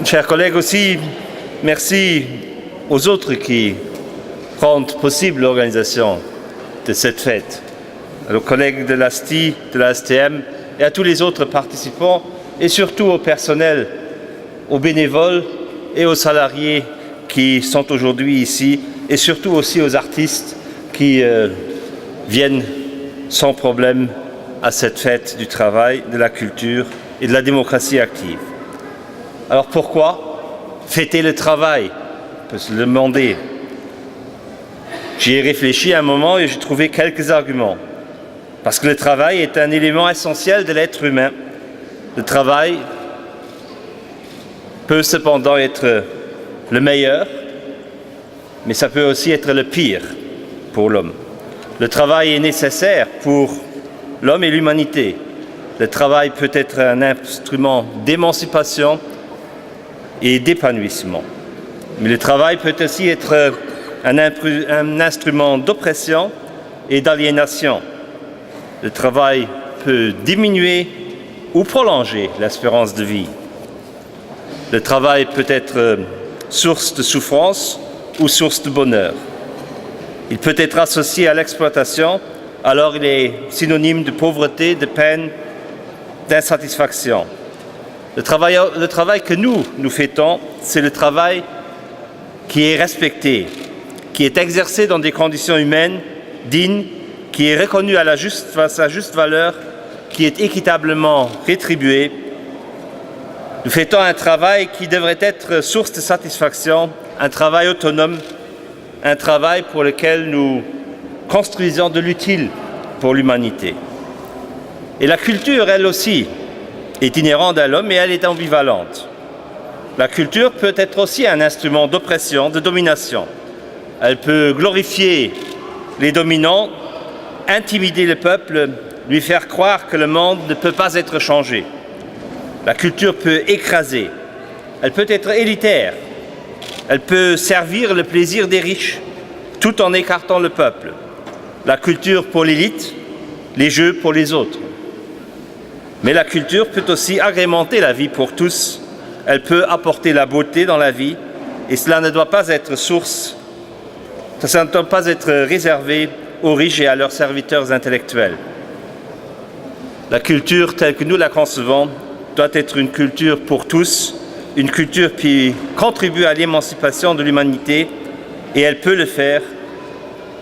Chers collègues, aussi, merci aux autres qui rendent possible l'organisation de cette fête, aux collègues de l'ASTI, de la STM et à tous les autres participants et surtout au personnel, aux bénévoles et aux salariés qui sont aujourd'hui ici et surtout aussi aux artistes qui viennent sans problème à cette fête du travail, de la culture et de la démocratie active. Alors pourquoi fêter le travail? On peut se le demander. J'y ai réfléchi un moment et j'ai trouvé quelques arguments. Parce que le travail est un élément essentiel de l'être humain. Le travail peut cependant être le meilleur, mais ça peut aussi être le pire pour l'homme. Le travail est nécessaire pour l'homme et l'humanité. Le travail peut être un instrument d'émancipation et d'épanouissement. Mais le travail peut aussi être un instrument d'oppression et d'aliénation. Le travail peut diminuer ou prolonger l'espérance de vie. Le travail peut être source de souffrance ou source de bonheur. Il peut être associé à l'exploitation, alors il est synonyme de pauvreté, de peine, d'insatisfaction. Le travail que nous fêtons, c'est le travail qui est respecté, qui est exercé dans des conditions humaines, dignes, qui est reconnu à sa juste valeur, qui est équitablement rétribué. Nous fêtons un travail qui devrait être source de satisfaction, un travail autonome, un travail pour lequel nous construisons de l'utile pour l'humanité. Et la culture, elle aussi, est inhérente à l'homme et elle est ambivalente. La culture peut être aussi un instrument d'oppression, de domination. Elle peut glorifier les dominants, intimider le peuple, lui faire croire que le monde ne peut pas être changé. La culture peut écraser, elle peut être élitaire, elle peut servir le plaisir des riches, tout en écartant le peuple. La culture pour l'élite, les jeux pour les autres. Mais la culture peut aussi agrémenter la vie pour tous. Elle peut apporter la beauté dans la vie et cela ne doit pas être réservé aux riches et à leurs serviteurs intellectuels. La culture telle que nous la concevons doit être une culture pour tous, une culture qui contribue à l'émancipation de l'humanité et elle peut le faire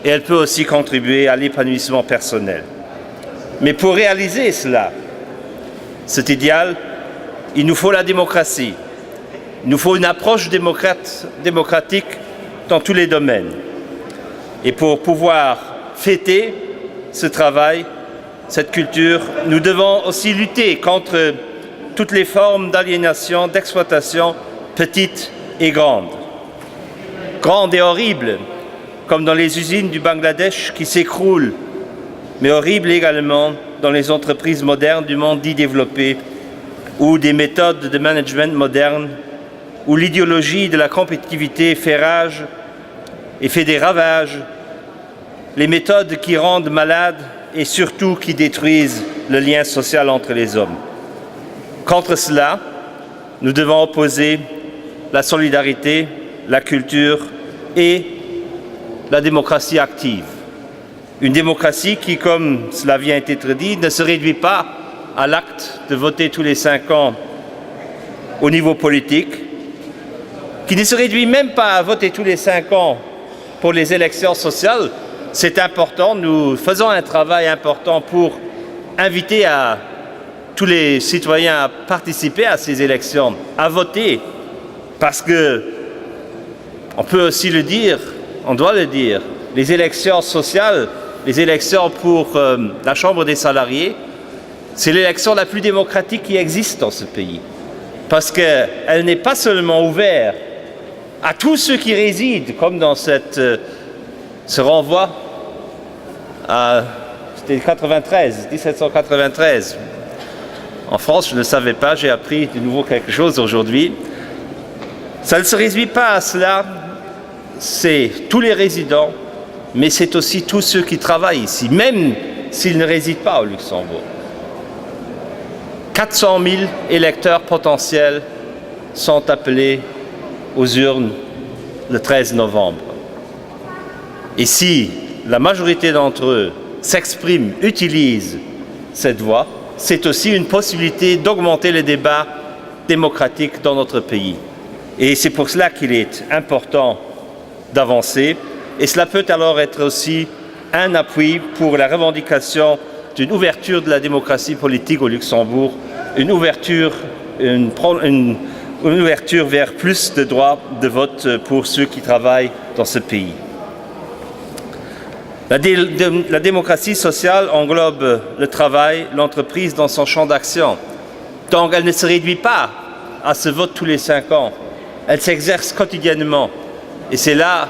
et elle peut aussi contribuer à l'épanouissement personnel. Mais pour réaliser cela, cet idéal, il nous faut la démocratie. Il nous faut une approche démocratique dans tous les domaines. Et pour pouvoir fêter ce travail, cette culture, nous devons aussi lutter contre toutes les formes d'aliénation, d'exploitation, petites et grandes. Grandes et horribles, comme dans les usines du Bangladesh qui s'écroulent, mais horribles également dans les entreprises modernes du monde dit développé, où des méthodes de management modernes, où l'idéologie de la compétitivité fait rage et fait des ravages, les méthodes qui rendent malades et surtout qui détruisent le lien social entre les hommes. Contre cela, nous devons opposer la solidarité, la culture et la démocratie active. Une démocratie qui, comme cela vient d'être dit, ne se réduit pas à l'acte de voter tous les 5 ans au niveau politique, qui ne se réduit même pas à voter tous les 5 ans pour les élections sociales. C'est important, nous faisons un travail important pour inviter tous les citoyens à participer à ces élections, à voter, parce que, on peut aussi le dire, on doit le dire, les élections sociales, les élections pour la Chambre des salariés, c'est l'élection la plus démocratique qui existe dans ce pays. Parce qu'elle n'est pas seulement ouverte à tous ceux qui résident, comme dans ce renvoi à 1793. En France, je ne savais pas, j'ai appris de nouveau quelque chose aujourd'hui. Ça ne se réduit pas à cela, c'est tous les résidents, mais c'est aussi tous ceux qui travaillent ici, même s'ils ne résident pas au Luxembourg. 400 000 électeurs potentiels sont appelés aux urnes le 13 novembre. Et si la majorité d'entre eux s'expriment, utilisent cette voie, c'est aussi une possibilité d'augmenter les débats démocratiques dans notre pays. Et c'est pour cela qu'il est important d'avancer. Et cela peut alors être aussi un appui pour la revendication d'une ouverture de la démocratie politique au Luxembourg, une ouverture vers plus de droits de vote pour ceux qui travaillent dans ce pays. La démocratie sociale englobe le travail, l'entreprise dans son champ d'action. Donc elle ne se réduit pas à ce vote tous les 5 ans. Elle s'exerce quotidiennement. Et c'est là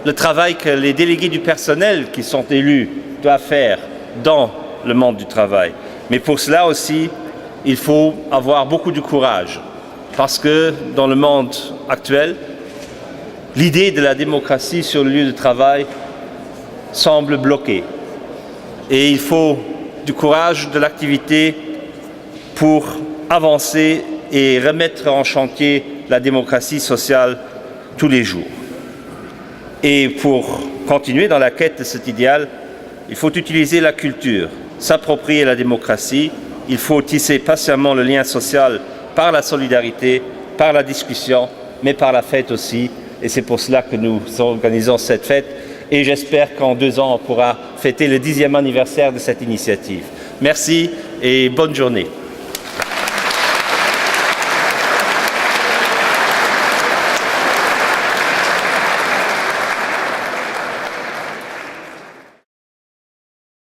le travail que les délégués du personnel qui sont élus doivent faire dans le monde du travail. Mais pour cela aussi, il faut avoir beaucoup de courage. Parce que dans le monde actuel, l'idée de la démocratie sur le lieu de travail semble bloquée. Et il faut du courage, de l'activité pour avancer et remettre en chantier la démocratie sociale tous les jours. Et pour continuer dans la quête de cet idéal, il faut utiliser la culture, s'approprier la démocratie, il faut tisser patiemment le lien social par la solidarité, par la discussion, mais par la fête aussi. Et c'est pour cela que nous organisons cette fête. Et j'espère qu'en 2 ans, on pourra fêter le 10e anniversaire de cette initiative. Merci et bonne journée.